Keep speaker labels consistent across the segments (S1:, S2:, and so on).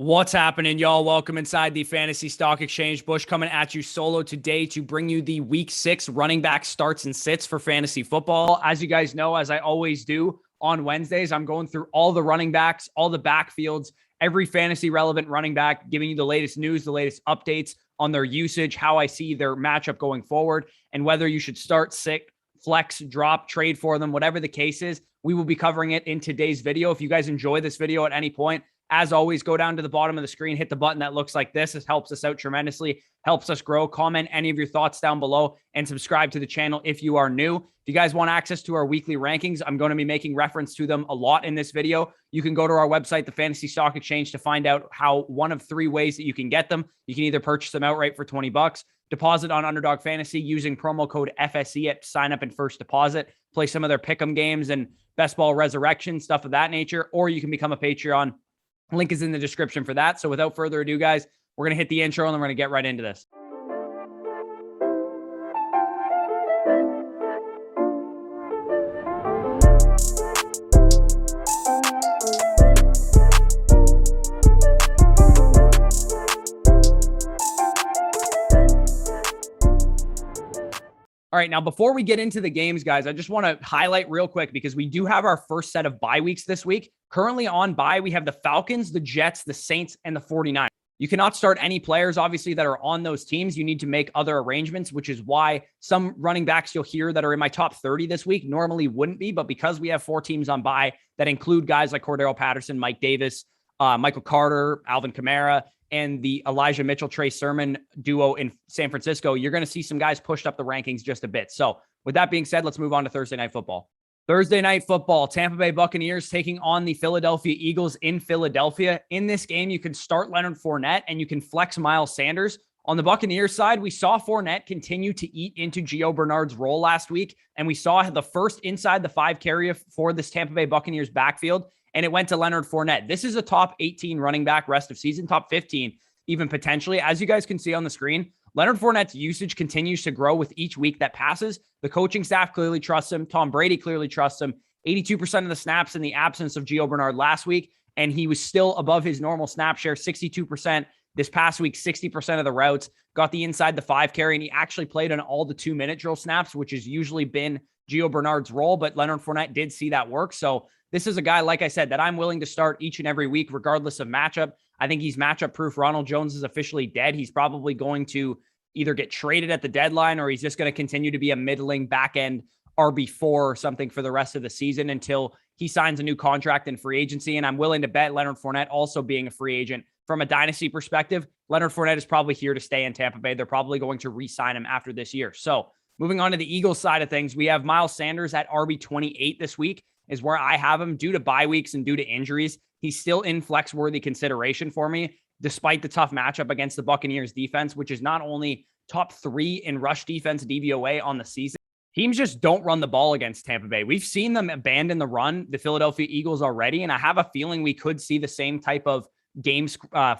S1: What's happening, y'all? Welcome inside the Fantasy Stock Exchange. Bush coming at you solo today to bring you the Week 6 running back starts and sits for fantasy football. As you guys know, as I always do on Wednesdays, I'm going through all the running backs, all the backfields, every fantasy relevant running back, giving you the latest news, the latest updates on their usage, how I see their matchup going forward, and whether you should start, sit, flex, drop, trade for them, whatever the case is. We will be covering it in today's video. If you guys enjoy this video at any point, as always, go down to the bottom of the screen, hit the button that looks like this. This helps us out tremendously, helps us grow. Comment any of your thoughts down below and subscribe to the channel if you are new. If you guys want access to our weekly rankings, I'm going to be making reference to them a lot in this video. You can go to our website, the Fantasy Stock Exchange, to find out how one of three ways that you can get them. You can either purchase them outright for $20, deposit on Underdog Fantasy using promo code FSE at sign up and first deposit, play some of their pick'em games and best ball resurrection, stuff of that nature, or you can become a Patreon. Link is in the description for that. So without further ado, guys, we're going to hit the intro and then we're going to get right into this. All right, now before we get into the games, guys, I just want to highlight real quick because we do have our first set of bye weeks this week. Currently on bye, we have the Falcons, the Jets, the Saints, and the 49ers. You cannot start any players, obviously, that are on those teams. You need to make other arrangements, which is why some running backs you'll hear that are in my top 30 this week normally wouldn't be. But because we have 4 teams on bye that include guys like Cordero Patterson, Mike Davis, Michael Carter, Alvin Kamara, and the Elijah Mitchell, Trey Sermon duo in San Francisco, you're going to see some guys pushed up the rankings just a bit. So with that being said, let's move on to Thursday Night Football. Thursday Night Football, Tampa Bay Buccaneers taking on the Philadelphia Eagles in Philadelphia. In this game, you can start Leonard Fournette and you can flex Miles Sanders. On the Buccaneers side, we saw Fournette continue to eat into Gio Bernard's role last week, and we saw the first inside the 5 carry for this Tampa Bay Buccaneers backfield, and it went to Leonard Fournette. This is a top 18 running back rest of season, top 15 even potentially. As you guys can see on the screen, Leonard Fournette's usage continues to grow with each week that passes. The coaching staff clearly trusts him. Tom Brady clearly trusts him. 82% of the snaps in the absence of Gio Bernard last week, and he was still above his normal snap share, 62%. This past week, 60% of the routes, got the inside the 5 carry, and he actually played on all the 2-minute drill snaps, which has usually been Gio Bernard's role, but Leonard Fournette did see that work. So this is a guy, like I said, that I'm willing to start each and every week, regardless of matchup. I think he's matchup proof. Ronald Jones is officially dead. He's probably going to either get traded at the deadline or he's just going to continue to be a middling back end RB4 or something for the rest of the season until he signs a new contract in free agency. And I'm willing to bet Leonard Fournette also being a free agent from a dynasty perspective. Leonard Fournette is probably here to stay in Tampa Bay. They're probably going to re-sign him after this year. So moving on to the Eagles side of things, we have Miles Sanders at RB28 this week is where I have him due to bye weeks and due to injuries. He's still in flex-worthy consideration for me, despite the tough matchup against the Buccaneers defense, which is not only top 3 in rush defense DVOA on the season. Teams just don't run the ball against Tampa Bay. We've seen them abandon the run, the Philadelphia Eagles already, and I have a feeling we could see the same type of game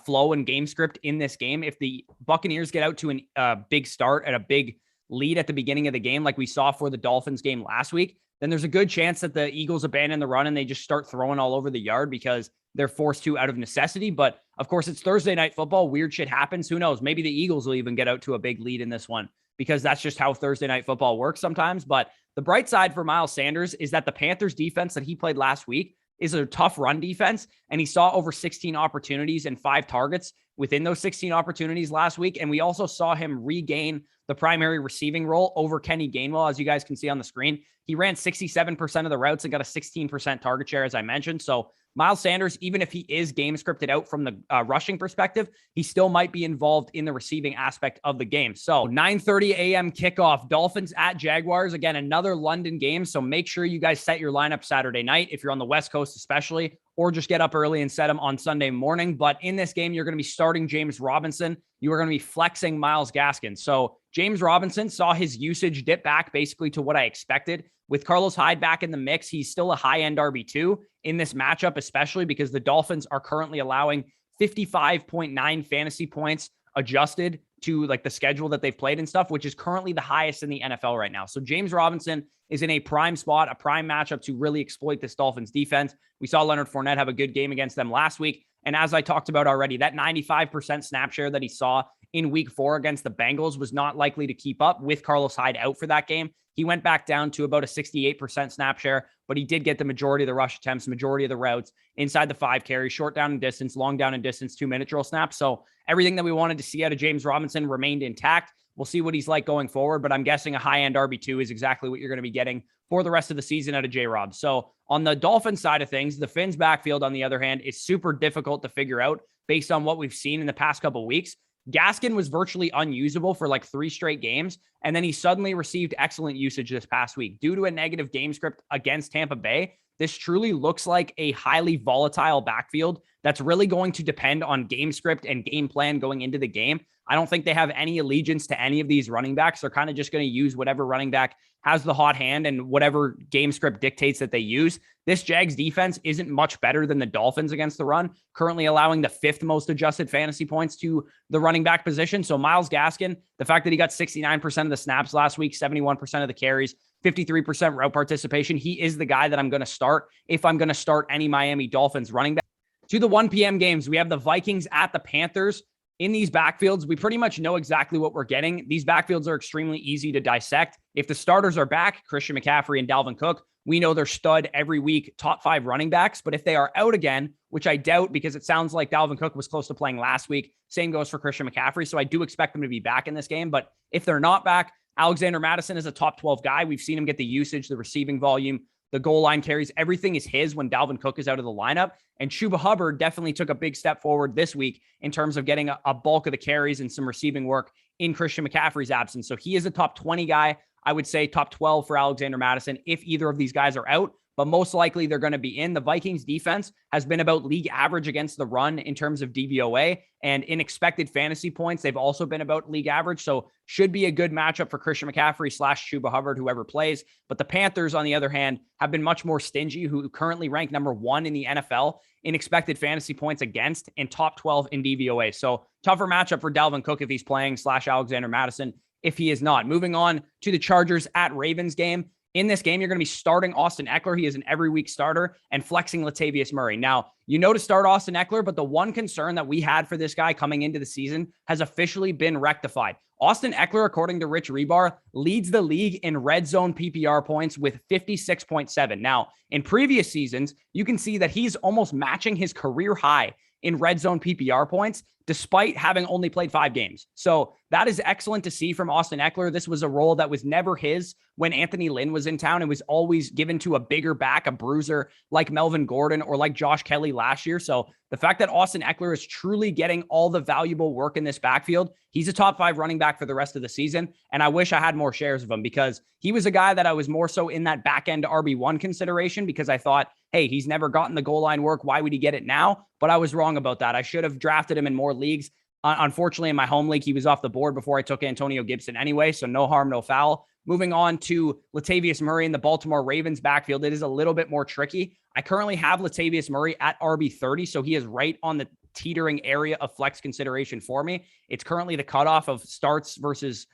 S1: flow and game script in this game. If the Buccaneers get out to a big start at a big lead at the beginning of the game, like we saw for the Dolphins game last week, then there's a good chance that the Eagles abandon the run and they just start throwing all over the yard because they're forced to out of necessity. But of course, it's Thursday Night Football. Weird shit happens. Who knows? Maybe the Eagles will even get out to a big lead in this one because that's just how Thursday Night Football works sometimes. But the bright side for Miles Sanders is that the Panthers defense that he played last week is a tough run defense, and he saw over 16 opportunities and 5 targets within those 16 opportunities last week. And we also saw him regain the primary receiving role over Kenny Gainwell, as you guys can see on the screen. He ran 67% of the routes and got a 16% target share, as I mentioned. So Miles Sanders, even if he is game scripted out from the rushing perspective, he still might be involved in the receiving aspect of the game. So 9:30 a.m. kickoff, Dolphins at Jaguars. Again, another London game. So make sure you guys set your lineup Saturday night if you're on the West Coast especially, or just get up early and set them on Sunday morning. But in this game, you're going to be starting James Robinson. You are going to be flexing Myles Gaskin. So James Robinson saw his usage dip back basically to what I expected. With Carlos Hyde back in the mix, he's still a high-end RB2 in this matchup, especially because the Dolphins are currently allowing 55.9 fantasy points adjusted to like the schedule that they've played and stuff, which is currently the highest in the NFL right now. So James Robinson is in a prime spot, a prime matchup to really exploit this Dolphins defense. We saw Leonard Fournette have a good game against them last week. And as I talked about already, that 95% snap share that he saw in week 4 against the Bengals was not likely to keep up with Carlos Hyde out for that game. He went back down to about a 68% snap share, but he did get the majority of the rush attempts, majority of the routes inside the 5 carries, short down and distance, long down and distance, 2-minute drill snaps. So everything that we wanted to see out of James Robinson remained intact. We'll see what he's like going forward, but I'm guessing a high-end RB2 is exactly what you're going to be getting for the rest of the season out of J-Rob. So on the Dolphins side of things, the Finns backfield, on the other hand, is super difficult to figure out based on what we've seen in the past couple of weeks. Gaskin was virtually unusable for like 3 straight games, and then he suddenly received excellent usage this past week. Due to a negative game script against Tampa Bay, this truly looks like a highly volatile backfield that's really going to depend on game script and game plan going into the game. I don't think they have any allegiance to any of these running backs. They're kind of just going to use whatever running back has the hot hand and whatever game script dictates that they use. This Jags defense isn't much better than the Dolphins against the run, currently allowing the 5th most adjusted fantasy points to the running back position. So Myles Gaskin, the fact that he got 69% of the snaps last week, 71% of the carries, 53% route participation, he is the guy that I'm going to start if I'm going to start any Miami Dolphins running back. To the 1 p.m. games, we have the Vikings at the Panthers. In these backfields, we pretty much know exactly what we're getting. These backfields are extremely easy to dissect. If the starters are back, Christian McCaffrey and Dalvin Cook, we know they're stud every week, top 5 running backs. But if they are out again, which I doubt because it sounds like Dalvin Cook was close to playing last week, same goes for Christian McCaffrey. So I do expect them to be back in this game. But if they're not back, Alexander Mattison is a top 12 guy. We've seen him get the usage, the receiving volume, the goal line carries. Everything is his when Dalvin Cook is out of the lineup. And Chuba Hubbard definitely took a big step forward this week in terms of getting a bulk of the carries and some receiving work in Christian McCaffrey's absence. So he is a top 20 guy. I would say top 12 for Alexander Mattison if either of these guys are out, but most likely they're going to be in. The Vikings defense has been about league average against the run in terms of DVOA, and in expected fantasy points, they've also been about league average. So should be a good matchup for Christian McCaffrey / Chuba Hubbard, whoever plays. But the Panthers, on the other hand, have been much more stingy, who currently rank number 1 in the NFL in expected fantasy points against and top 12 in DVOA. So tougher matchup for Dalvin Cook if he's playing / Alexander Mattison if he is not. Moving on to the Chargers at Ravens game. In this game, you're going to be starting Austin Eckler. He is an every week starter, and flexing Latavius Murray. Now, you know to start Austin Eckler, but the one concern that we had for this guy coming into the season has officially been rectified. Austin Eckler, according to Rich Rebar, leads the league in red zone PPR points with 56.7. Now, in previous seasons, you can see that he's almost matching his career high in red zone PPR points, despite having only played 5 games. So that is excellent to see from Austin Eckler. This was a role that was never his when Anthony Lynn was in town. It was always given to a bigger back, a bruiser like Melvin Gordon or like Josh Kelly last year. So the fact that Austin Eckler is truly getting all the valuable work in this backfield, he's a top 5 running back for the rest of the season. And I wish I had more shares of him because he was a guy that I was more so in that back end RB1 consideration because I thought, hey, he's never gotten the goal line work. Why would he get it now? But I was wrong about that. I should have drafted him in more leagues. Unfortunately, in my home league, he was off the board before I took Antonio Gibson anyway. So no harm, no foul. Moving on to Latavius Murray in the Baltimore Ravens backfield. It is a little bit more tricky. I currently have Latavius Murray at RB30. So he is right on the teetering area of flex consideration for me. It's currently the cutoff of starts versus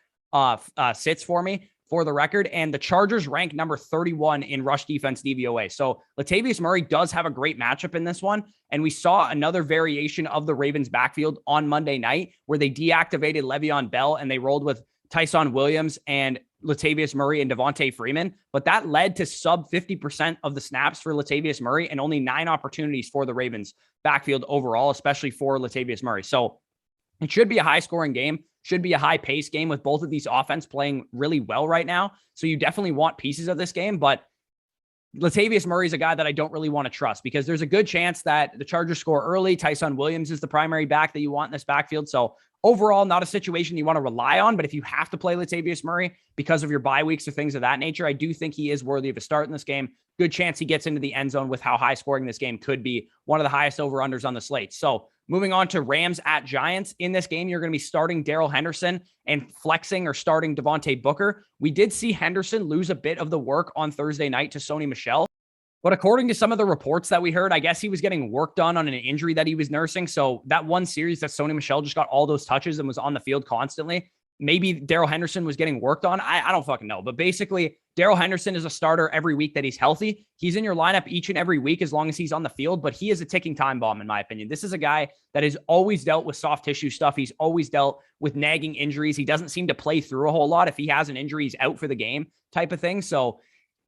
S1: sits for me, for the record. And the Chargers rank number 31 in rush defense DVOA. So Latavius Murray does have a great matchup in this one. And we saw another variation of the Ravens backfield on Monday night where they deactivated Le'Veon Bell and they rolled with Tyson Williams and Latavius Murray and Devontae Freeman. But that led to sub 50% of the snaps for Latavius Murray and only 9 opportunities for the Ravens backfield overall, especially for Latavius Murray. So it should be a high scoring game. Should be a high-paced game with both of these offense playing really well right now. So you definitely want pieces of this game, but Latavius Murray is a guy that I don't really want to trust because there's a good chance that the Chargers score early. Tyson Williams is the primary back that you want in this backfield. So overall, not a situation you want to rely on, but if you have to play Latavius Murray because of your bye weeks or things of that nature, I do think he is worthy of a start in this game. Good chance he gets into the end zone with how high scoring this game could be. One of the highest over-unders on the slate. So moving on to Rams at Giants. In this game, you're going to be starting Darrell Henderson and flexing or starting Devontae Booker. We did see Henderson lose a bit of the work on Thursday night to Sony Michel. But according to some of the reports that we heard, I guess he was getting work done on an injury that he was nursing. So that one series that Sony Michel just got all those touches and was on the field constantly, maybe Darrell Henderson was getting worked on. I don't fucking know. But basically, Darrell Henderson is a starter every week that he's healthy. He's in your lineup each and every week as long as he's on the field, but he is a ticking time bomb, in my opinion. This is a guy that has always dealt with soft tissue stuff. He's always dealt with nagging injuries. He doesn't seem to play through a whole lot. If he has an injury, he's out for the game type of thing. So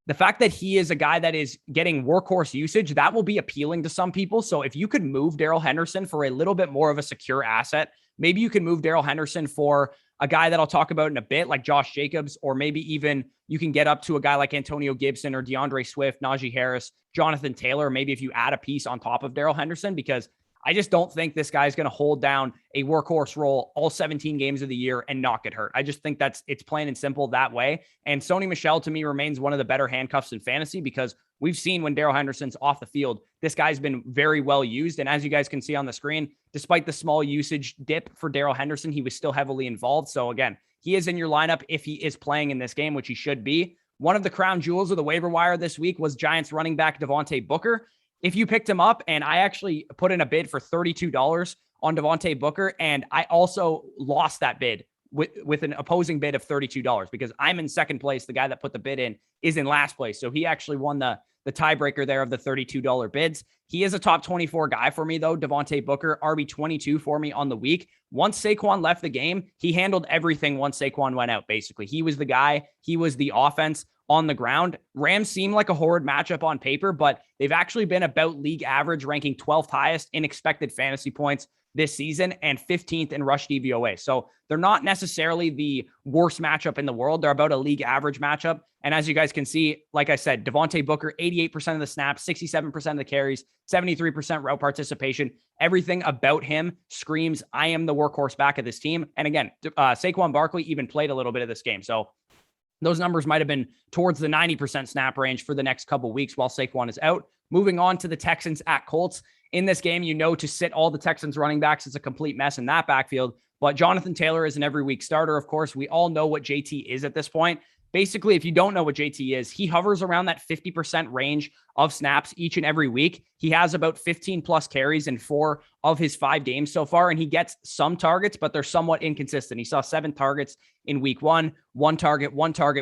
S1: the fact that he is a guy that is getting workhorse usage, that will be appealing to some people. So if you could move Darrell Henderson for a little bit more of a secure asset, maybe you could move Darrell Henderson for a guy that I'll talk about in a bit, like Josh Jacobs, or maybe even you can get up to a guy like Antonio Gibson or DeAndre Swift, Najee Harris, Jonathan Taylor, maybe if you add a piece on top of Darrell Henderson, because I just don't think this guy's going to hold down a workhorse role all 17 games of the year and not get hurt. I just think it's plain and simple that way. And Sony Michel, to me, remains one of the better handcuffs in fantasy because we've seen when Darrell Henderson's off the field, this guy's been very well used. And as you guys can see on the screen, despite the small usage dip for Darrell Henderson, he was still heavily involved. So again, he is in your lineup if he is playing in this game, which he should be. One of the crown jewels of the waiver wire this week was Giants running back Devontae Booker. If you picked him up, and I actually put in a bid for $32 on Devontae Booker, and I also lost that bid with an opposing bid of $32 because I'm in second place. The guy that put the bid in is in last place. So he actually won the tiebreaker there of the $32 bids. He is a top 24 guy for me, though. Devontae Booker, RB22 for me on the week. Once Saquon left the game, he handled everything once Saquon went out, basically. He was the guy. He was the offense on the ground. Rams seem like a horrid matchup on paper, but they've actually been about league average, ranking 12th highest in expected fantasy points this season and 15th in rush DVOA. So they're not necessarily the worst matchup in the world. They're about a league average matchup. And as you guys can see, like I said, Devontae Booker, 88% of the snaps, 67% of the carries, 73% route participation. Everything about him screams, I am the workhorse back of this team. And again, Saquon Barkley even played a little bit of this game. So those numbers might have been towards the 90% snap range for the next couple of weeks while Saquon is out. Moving on to the Texans at Colts. In this game, to sit all the Texans running backs is a complete mess in that backfield. But Jonathan Taylor is an every week starter. Of course, we all know what JT is at this point. Basically, if you don't know what JT is, he hovers around that 50% range of snaps each and every week. He has about 15 plus carries in 4 of his 5 games so far, and he gets some targets, but they're somewhat inconsistent. He saw 7 targets in week 1, 1 target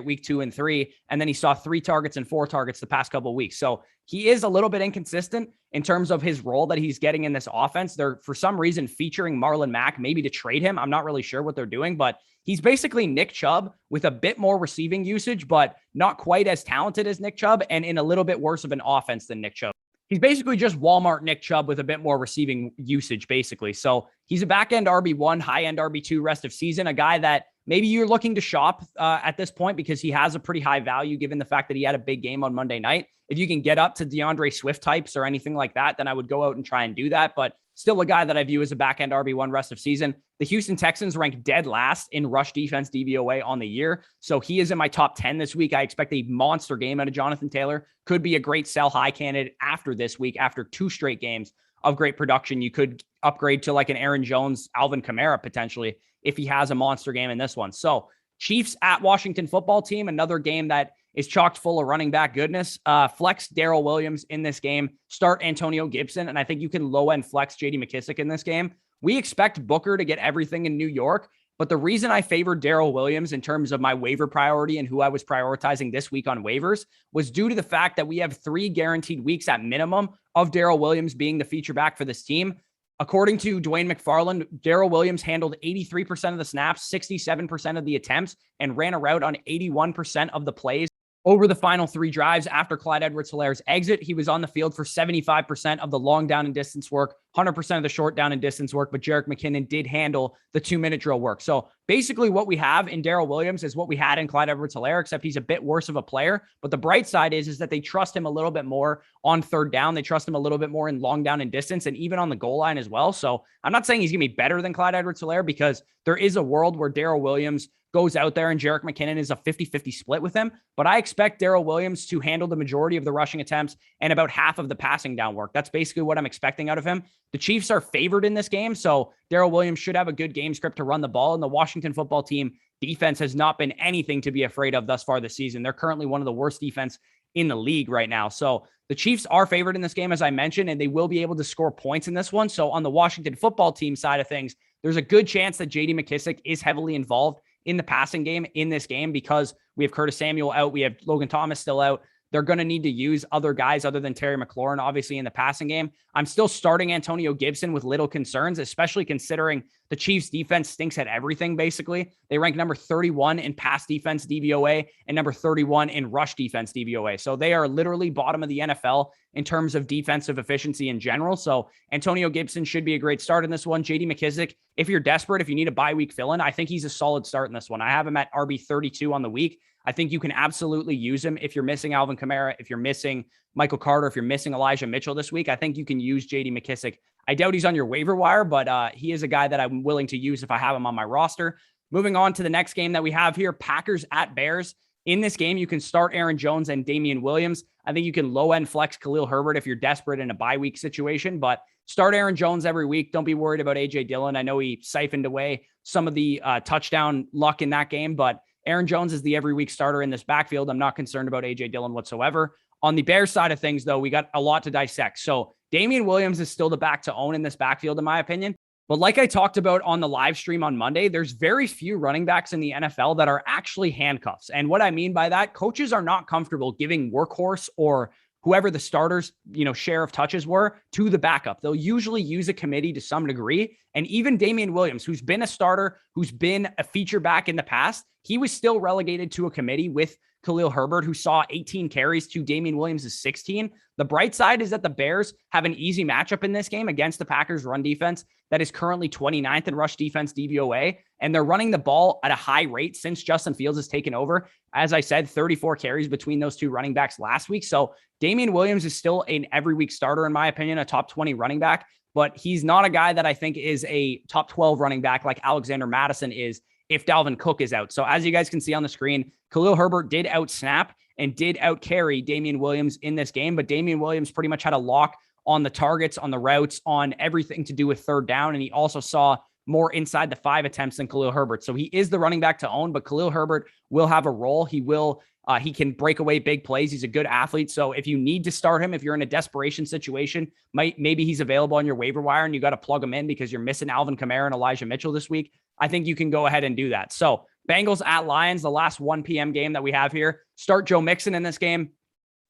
S1: week 2 and 3, and then he saw 3 targets and 4 targets the past couple of weeks. So he is a little bit inconsistent in terms of his role that he's getting in this offense. They're, for some reason, featuring Marlon Mack, maybe to trade him. I'm not really sure what they're doing, but he's basically Nick Chubb with a bit more receiving usage, but not quite as talented as Nick Chubb and in a little bit worse of an offense than Nick Chubb. He's basically just Walmart Nick Chubb with a bit more receiving usage, basically. So he's a back-end RB1, high-end RB2 rest of season, a guy that maybe you're looking to shop at this point because he has a pretty high value given the fact that he had a big game on Monday night. If you can get up to DeAndre Swift types or anything like that, then I would go out and try and do that. But still a guy that I view as a back-end RB1 rest of season. The Houston Texans rank dead last in rush defense DVOA on the year. So he is in my top 10 this week. I expect a monster game out of Jonathan Taylor. Could be a great sell high candidate after this week, after 2 straight games of great production. You could upgrade to like an Aaron Jones, Alvin Kamara potentially if he has a monster game in this one. So Chiefs at Washington football team, another game that is chocked full of running back goodness. Flex Darrell Williams in this game. Start Antonio Gibson. And I think you can low-end flex J.D. McKissic in this game. We expect Booker to get everything in New York. But the reason I favored Darrell Williams in terms of my waiver priority and who I was prioritizing this week on waivers was due to the fact that we have 3 guaranteed weeks at minimum of Darrell Williams being the feature back for this team. According to Dwayne McFarland, Darrell Williams handled 83% of the snaps, 67% of the attempts, and ran a route on 81% of the plays. Over the final 3 drives after Clyde Edwards-Hilaire's exit, he was on the field for 75% of the long down and distance work, 100% of the short down and distance work, but Jerick McKinnon did handle the 2-minute drill work. So basically what we have in Darrell Williams is what we had in Clyde Edwards-Hilaire, except he's a bit worse of a player. But the bright side is that they trust him a little bit more on 3rd down. They trust him a little bit more in long down and distance and even on the goal line as well. So I'm not saying he's going to be better than Clyde Edwards-Hilaire because there is a world where Darrell Williams goes out there and Jerick McKinnon is a 50-50 split with him. But I expect Darrell Williams to handle the majority of the rushing attempts and about half of the passing down work. That's basically what I'm expecting out of him. The Chiefs are favored in this game, so Darrell Williams should have a good game script to run the ball, and the Washington football team defense has not been anything to be afraid of thus far this season. They're currently one of the worst defense in the league right now. So the Chiefs are favored in this game, as I mentioned, and they will be able to score points in this one. So on the Washington football team side of things, there's a good chance that J.D. McKissic is heavily involved in the passing game in this game because we have Curtis Samuel out. We have Logan Thomas still out. They're going to need to use other guys other than Terry McLaurin, obviously, in the passing game. I'm still starting Antonio Gibson with little concerns, especially considering the Chiefs defense stinks at everything, basically. They rank number 31 in pass defense DVOA and number 31 in rush defense DVOA. So they are literally bottom of the NFL in terms of defensive efficiency in general. So Antonio Gibson should be a great start in this one. JD McKissic, if you're desperate, if you need a bye week fill-in, I think he's a solid start in this one. I have him at RB 32 on the week. I think you can absolutely use him if you're missing Alvin Kamara, if you're missing Michael Carter, if you're missing Elijah Mitchell this week. I think you can use JD McKissic. I doubt he's on your waiver wire, but he is a guy that I'm willing to use if I have him on my roster. Moving on to the next game that we have here, Packers at Bears. In this game, you can start Aaron Jones and Damian Williams. I think you can low-end flex Khalil Herbert if you're desperate in a bye week situation, but start Aaron Jones every week. Don't be worried about A.J. Dillon. I know he siphoned away some of the touchdown luck in that game, but Aaron Jones is the every week starter in this backfield. I'm not concerned about A.J. Dillon whatsoever. On the Bears side of things, though, we got a lot to dissect. So Damian Williams is still the back to own in this backfield, in my opinion. But like I talked about on the live stream on Monday, there's very few running backs in the NFL that are actually handcuffs. And what I mean by that, coaches are not comfortable giving workhorse or whoever the starters, share of touches were to the backup. They'll usually use a committee to some degree. And even Damian Williams, who's been a starter, who's been a feature back in the past, he was still relegated to a committee with Khalil Herbert, who saw 18 carries to Damian Williams' 16. The bright side is that the Bears have an easy matchup in this game against the Packers run defense that is currently 29th in rush defense DVOA, and they're running the ball at a high rate since Justin Fields has taken over. As I said, 34 carries between those two running backs last week. So Damian Williams is still an every week starter, in my opinion, a top 20 running back, but he's not a guy that I think is a top 12 running back like Alexander Mattison is if Dalvin Cook is out. So as you guys can see on the screen, Khalil Herbert did out snap and did out carry Damian Williams in this game, but Damian Williams pretty much had a lock on the targets, on the routes, on everything to do with third down. And he also saw more inside the 5 attempts than Khalil Herbert. So he is the running back to own, but Khalil Herbert will have a role. He can break away big plays. He's a good athlete. So if you need to start him, if you're in a desperation situation, maybe he's available on your waiver wire and you got to plug him in because you're missing Alvin Kamara and Elijah Mitchell this week, I think you can go ahead and do that. So Bengals at Lions, the last 1 p.m. game that we have here. Start Joe Mixon in this game.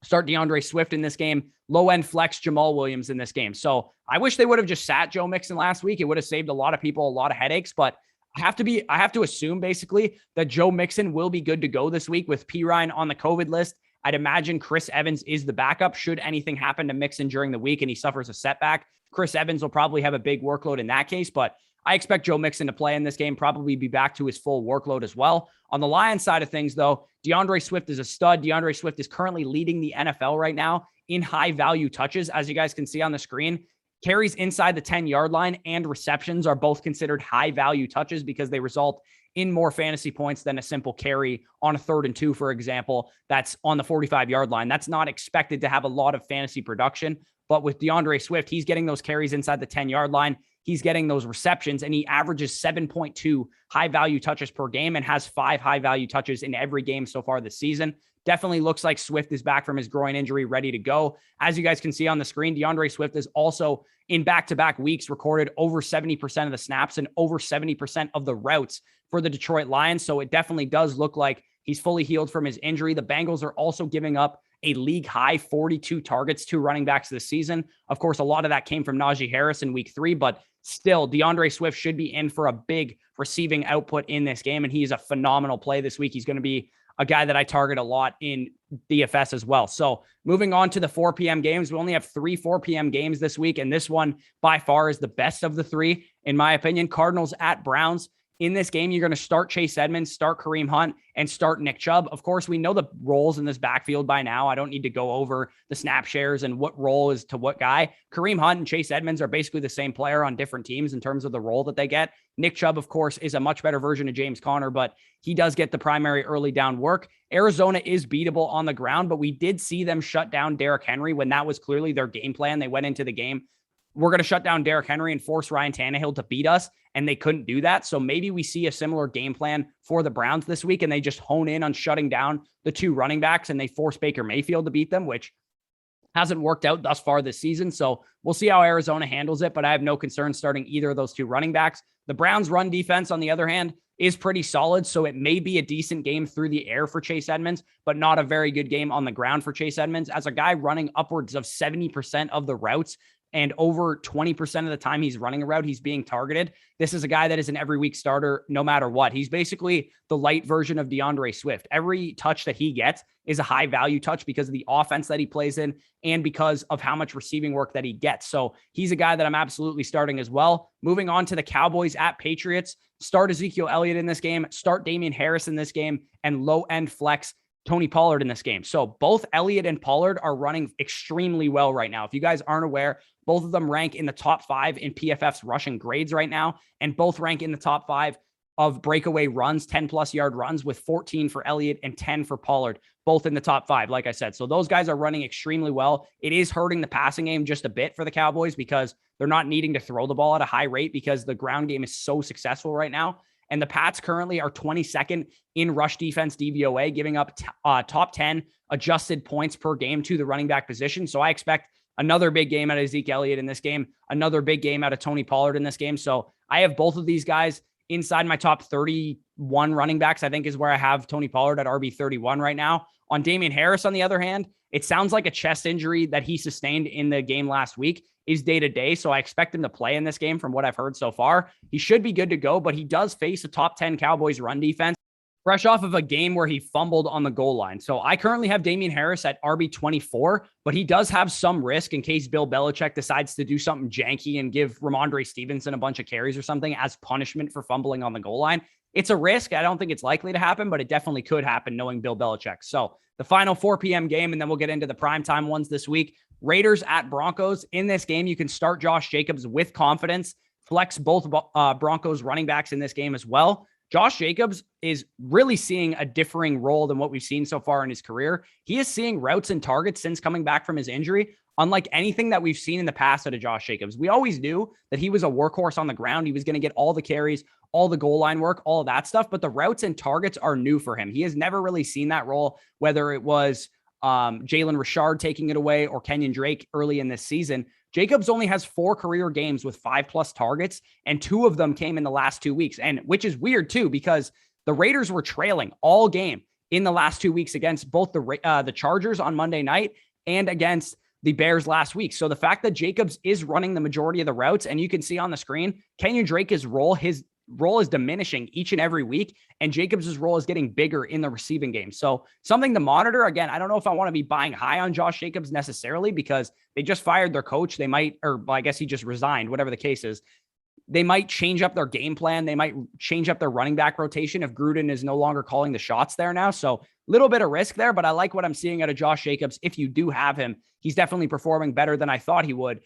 S1: Start DeAndre Swift in this game. Low-end flex Jamal Williams in this game. So I wish they would have just sat Joe Mixon last week. It would have saved a lot of people a lot of headaches, but I have to assume basically that Joe Mixon will be good to go this week with Pirine on the COVID list. I'd imagine Chris Evans is the backup should anything happen to Mixon during the week and he suffers a setback. Chris Evans will probably have a big workload in that case, but I expect Joe Mixon to play in this game, probably be back to his full workload as well. On the Lions side of things, though, DeAndre Swift is a stud. DeAndre Swift is currently leading the NFL right now in high-value touches, as you guys can see on the screen. Carries inside the 10-yard line and receptions are both considered high-value touches because they result in more fantasy points than a simple carry on a 3rd and 2, for example, that's on the 45-yard line. That's not expected to have a lot of fantasy production, but with DeAndre Swift, he's getting those carries inside the 10-yard line. He's getting those receptions, and he averages 7.2 high-value touches per game and has 5 high-value touches in every game so far this season. Definitely looks like Swift is back from his groin injury, ready to go. As you guys can see on the screen, DeAndre Swift is also in back-to-back weeks recorded over 70% of the snaps and over 70% of the routes for the Detroit Lions. So it definitely does look like he's fully healed from his injury. The Bengals are also giving up a league high 42 targets to running backs this season. Of course, a lot of that came from Najee Harris in week 3, but still DeAndre Swift should be in for a big receiving output in this game. And he's a phenomenal play this week. He's going to be a guy that I target a lot in DFS as well. So moving on to the 4 p.m. games, we only have 3 4 p.m. games this week. And this one by far is the best of the 3, in my opinion. Cardinals at Browns. In this game, you're going to start Chase Edmonds, start Kareem Hunt, and start Nick Chubb. Of course, we know the roles in this backfield by now. I don't need to go over the snap shares and what role is to what guy. Kareem Hunt and Chase Edmonds are basically the same player on different teams in terms of the role that they get. Nick Chubb, of course, is a much better version of James Conner, but he does get the primary early down work. Arizona is beatable on the ground, but we did see them shut down Derrick Henry when that was clearly their game plan. They went into the game, we're going to shut down Derrick Henry and force Ryan Tannehill to beat us, and they couldn't do that. So maybe we see a similar game plan for the Browns this week, and they just hone in on shutting down the 2 running backs, and they force Baker Mayfield to beat them, which hasn't worked out thus far this season. So we'll see how Arizona handles it, but I have no concern starting either of those 2 running backs. The Browns run defense, on the other hand, is pretty solid. So it may be a decent game through the air for Chase Edmonds, but not a very good game on the ground for Chase Edmonds. As a guy running upwards of 70% of the routes and over 20% of the time he's running a route, he's being targeted. This is a guy that is an every week starter, no matter what. He's basically the light version of DeAndre Swift. Every touch that he gets is a high value touch because of the offense that he plays in and because of how much receiving work that he gets. So he's a guy that I'm absolutely starting as well. Moving on to the Cowboys at Patriots, start Ezekiel Elliott in this game, start Damian Harris in this game, and low end flex Tony Pollard in this game. So both Elliott and Pollard are running extremely well right now. If you guys aren't aware, both of them rank in the top 5 in PFF's rushing grades right now, and both rank in the top 5 of breakaway runs, 10+ yard runs, with 14 for Elliott and 10 for Pollard, both in the top 5, like I said. So those guys are running extremely well. It is hurting the passing game just a bit for the Cowboys because they're not needing to throw the ball at a high rate because the ground game is so successful right now. And the Pats currently are 22nd in rush defense DVOA, giving up top 10 adjusted points per game to the running back position. So I expect another big game out of Zeke Elliott in this game, another big game out of Tony Pollard in this game. So I have both of these guys inside my top 31 running backs, I think is where I have Tony Pollard at RB 31 right now. On Damian Harris, on the other hand, it sounds like a chest injury that he sustained in the game last week is day-to-day, so I expect him to play in this game from what I've heard so far. He should be good to go, but he does face a top 10 Cowboys run defense, fresh off of a game where he fumbled on the goal line. So I currently have Damian Harris at RB 24, but he does have some risk in case Bill Belichick decides to do something janky and give Ramondre Stevenson a bunch of carries or something as punishment for fumbling on the goal line. It's a risk. I don't think it's likely to happen, but it definitely could happen knowing Bill Belichick. So the final 4 p.m. game, and then we'll get into the primetime ones this week. Raiders at Broncos. In this game, you can start Josh Jacobs with confidence, flex both Broncos running backs in this game as well. Josh Jacobs is really seeing a differing role than what we've seen so far in his career. He is seeing routes and targets since coming back from his injury, unlike anything that we've seen in the past out of Josh Jacobs. We always knew that he was a workhorse on the ground. He was going to get all the carries, all the goal line work, all of that stuff, but the routes and targets are new for him. He has never really seen that role, whether it was Jalen Richard taking it away or Kenyon Drake early in this season. Jacobs only has 4 career games with 5+ targets, and 2 of them came in the last 2 weeks. And which is weird too, because the Raiders were trailing all game in the last 2 weeks against both the Chargers on Monday night and against the Bears last week. So the fact that Jacobs is running the majority of the routes, and you can see on the screen, Kenyon Drake's role, his role is diminishing each and every week, and Jacobs' role is getting bigger in the receiving game. So something to monitor. Again, I don't know if I want to be buying high on Josh Jacobs necessarily because they just fired their coach. They might, or I guess he just resigned, whatever the case is. They might change up their game plan. They might change up their running back rotation if Gruden is no longer calling the shots there now. So a little bit of risk there, but I like what I'm seeing out of Josh Jacobs. If you do have him, he's definitely performing better than I thought he would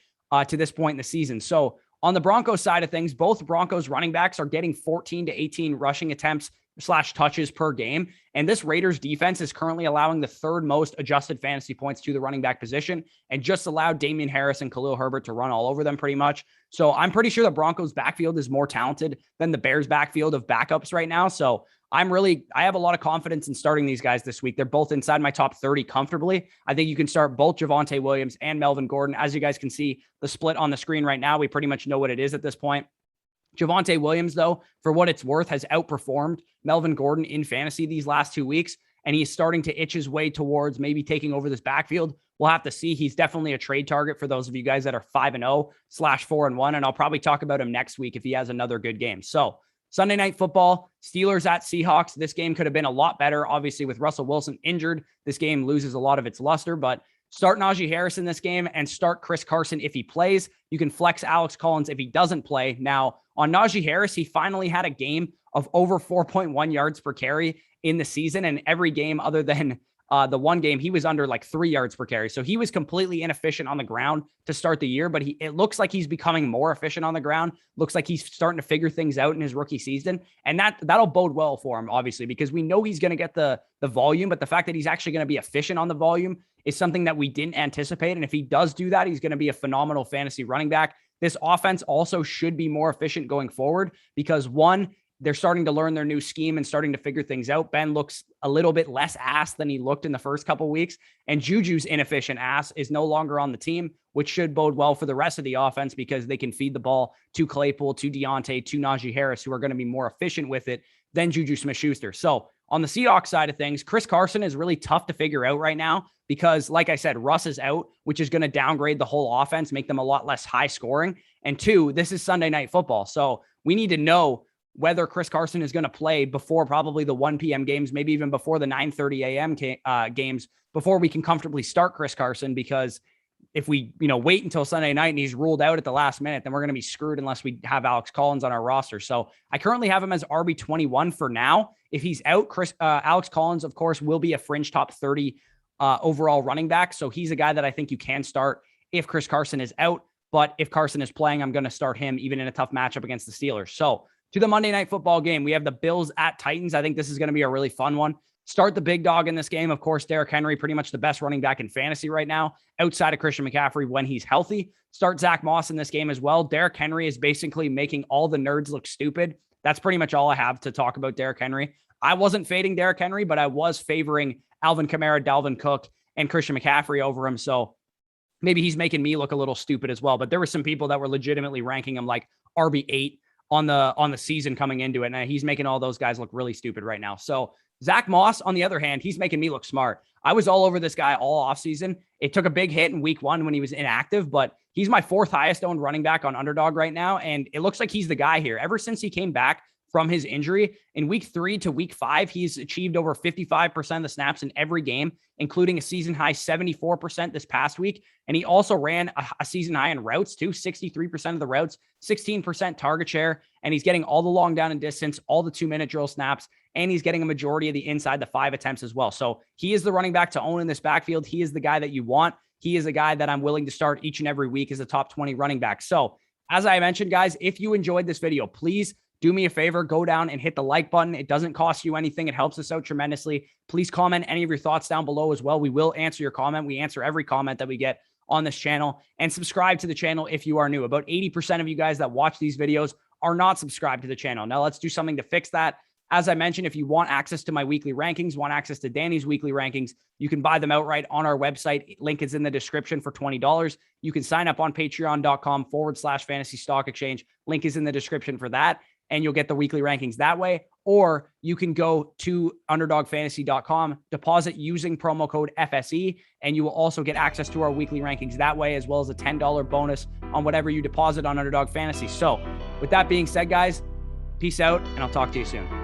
S1: to this point in the season. So on the Broncos side of things, both Broncos running backs are getting 14 to 18 rushing attempts / touches per game. And this Raiders defense is currently allowing the 3rd most adjusted fantasy points to the running back position, and just allowed Damian Harris and Khalil Herbert to run all over them pretty much. So I'm pretty sure the Broncos backfield is more talented than the Bears backfield of backups right now. So I have a lot of confidence in starting these guys this week. They're both inside my top 30 comfortably. I think you can start both Javonte Williams and Melvin Gordon. As you guys can see the split on the screen right now, we pretty much know what it is at this point. Javonte Williams, though, for what it's worth, has outperformed Melvin Gordon in fantasy these last 2 weeks, and he's starting to itch his way towards maybe taking over this backfield. We'll have to see. He's definitely a trade target for those of you guys that are 5-0 / 4-1, and I'll probably talk about him next week if he has another good game. So Sunday Night Football, Steelers at Seahawks. This game could have been a lot better. Obviously, with Russell Wilson injured, this game loses a lot of its luster, but start Najee Harris in this game and start Chris Carson if he plays. You can flex Alex Collins if he doesn't play. Now, on Najee Harris, he finally had a game of over 4.1 yards per carry in the season, and every game other than the one game, he was under like 3 yards per carry. So he was completely inefficient on the ground to start the year, but it looks like he's becoming more efficient on the ground. Looks like he's starting to figure things out in his rookie season. And that'll bode well for him, obviously, because we know he's going to get the volume, but the fact that he's actually going to be efficient on the volume is something that we didn't anticipate. And if he does do that, he's going to be a phenomenal fantasy running back. This offense also should be more efficient going forward because, one, they're starting to learn their new scheme and starting to figure things out. Ben looks a little bit less ass than he looked in the first couple of weeks. And Juju's inefficient ass is no longer on the team, which should bode well for the rest of the offense because they can feed the ball to Claypool, to Deontay, to Najee Harris, who are going to be more efficient with it then Juju Smith-Schuster. So on the Seahawks side of things, Chris Carson is really tough to figure out right now because, like I said, Russ is out, which is going to downgrade the whole offense, make them a lot less high scoring. And two, this is Sunday Night Football. So we need to know whether Chris Carson is going to play before probably the 1 p.m. games, maybe even before the 9:30 a.m. Games, before we can comfortably start Chris Carson. Because if we, wait until Sunday night and he's ruled out at the last minute, then we're going to be screwed unless we have Alex Collins on our roster. So I currently have him as RB21 for now. If he's out, Alex Collins, of course, will be a fringe top 30 overall running back. So he's a guy that I think you can start if Chris Carson is out. But if Carson is playing, I'm going to start him even in a tough matchup against the Steelers. So to the Monday Night Football game, we have the Bills at Titans. I think this is going to be a really fun one. Start the big dog in this game. Of course, Derrick Henry, pretty much the best running back in fantasy right now, outside of Christian McCaffrey when he's healthy. Start Zach Moss in this game as well. Derrick Henry is basically making all the nerds look stupid. That's pretty much all I have to talk about Derrick Henry. I wasn't fading Derrick Henry, but I was favoring Alvin Kamara, Dalvin Cook, and Christian McCaffrey over him. So maybe he's making me look a little stupid as well. But there were some people that were legitimately ranking him like RB8 on the season coming into it. And he's making all those guys look really stupid right now. So Zach Moss, on the other hand, he's making me look smart. I was all over this guy all offseason. It took a big hit in week 1 when he was inactive, but he's my 4th highest owned running back on Underdog right now. And it looks like he's the guy here. Ever since he came back from his injury in week 3 to week 5, he's achieved over 55% of the snaps in every game, including a season high 74% this past week. And he also ran a season high in routes too, 63% of the routes, 16% target share. And he's getting all the long down and distance, all the 2-minute drill snaps, and he's getting a majority of the inside the 5 attempts as well. So he is the running back to own in this backfield. He is the guy that you want. He is a guy that I'm willing to start each and every week as a top 20 running back. So as I mentioned, guys, if you enjoyed this video, please do me a favor, go down and hit the like button. It doesn't cost you anything. It helps us out tremendously. Please comment any of your thoughts down below as well. We will answer your comment. We answer every comment that we get on this channel, and subscribe to the channel if you are new. About 80% of you guys that watch these videos are not subscribed to the channel. Now let's do something to fix that. As I mentioned, if you want access to my weekly rankings, want access to Danny's weekly rankings, you can buy them outright on our website. Link is in the description for $20. You can sign up on patreon.com/fantasy stock exchange. Link is in the description for that, and you'll get the weekly rankings that way. Or you can go to underdogfantasy.com, deposit using promo code FSE, and you will also get access to our weekly rankings that way, as well as a $10 bonus on whatever you deposit on Underdog Fantasy. So with that being said, guys, peace out, and I'll talk to you soon.